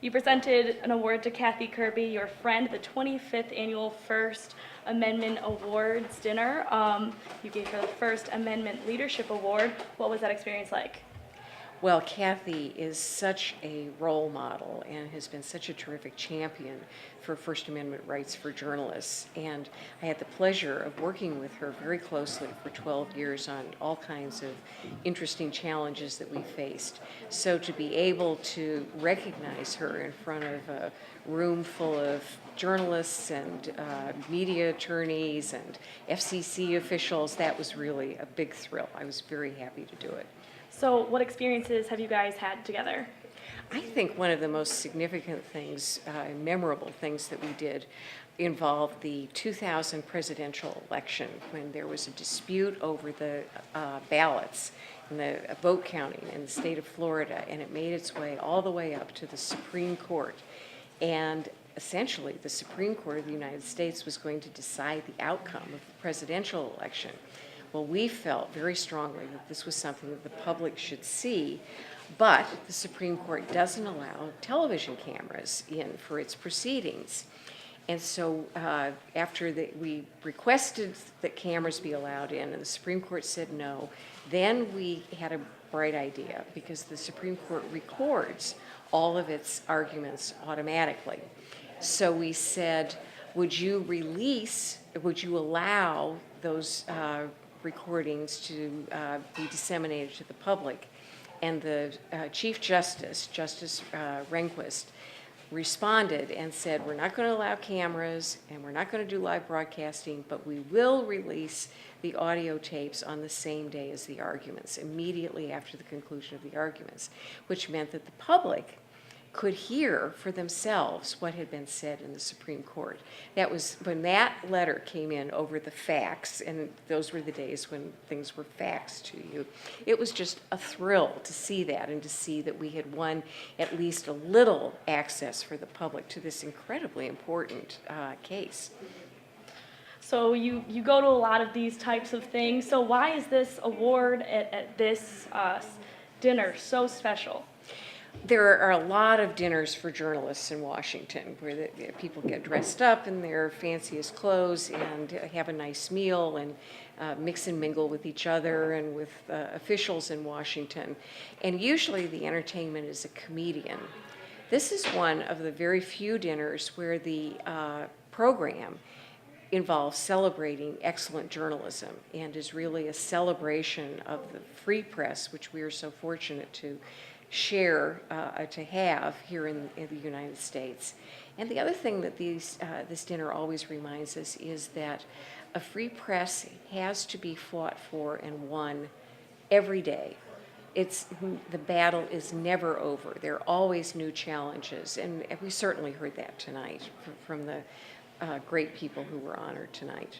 You presented an award to Kathy Kirby, your friend, at the 25th Annual First Amendment Awards dinner. You gave her the First Amendment Leadership Award. What was that experience like? Well, Kathy is such a role model and has been such a terrific champion for First Amendment rights for journalists. And I had the pleasure of working with her very closely for 12 years on all kinds of interesting challenges that we faced. So to be able to recognize her in front of a room full of journalists and media attorneys and FCC officials, that was really a big thrill. I was very happy to do it. So what experiences have you guys had together? I think one of the most significant things, memorable things that we did involved the 2000 presidential election when there was a dispute over the ballots and the vote counting in the state of Florida, and it made its way all the way up to the Supreme Court. And essentially, the Supreme Court of the United States was going to decide the outcome of the presidential election. Well, we felt very strongly that this was something that the public should see, but the Supreme Court doesn't allow television cameras in for its proceedings. And so after we requested that cameras be allowed in and the Supreme Court said no, then we had a bright idea because the Supreme Court records all of its arguments automatically. So we said, would you allow those recordings to be disseminated to the public? And the Chief Justice, Justice Rehnquist, responded and said, we're not going to allow cameras and we're not going to do live broadcasting, but we will release the audio tapes on the same day as the arguments, immediately after the conclusion of the arguments, which meant that the public could hear for themselves what had been said in the Supreme Court. That was when that letter came in over the fax, and those were the days when things were faxed to you. It was just a thrill to see that and to see that we had won at least a little access for the public to this incredibly important case. So you go to a lot of these types of things. So why is this award at this dinner so special? There are a lot of dinners for journalists in Washington where people get dressed up in their fanciest clothes and have a nice meal and mix and mingle with each other and with officials in Washington. And usually the entertainment is a comedian. This is one of the very few dinners where the program involves celebrating excellent journalism and is really a celebration of the free press, which we are so fortunate to share, to have here in the United States. And the other thing that this dinner always reminds us is that a free press has to be fought for and won every day. The battle is never over. There are always new challenges, and we certainly heard that tonight from the great people who were honored tonight.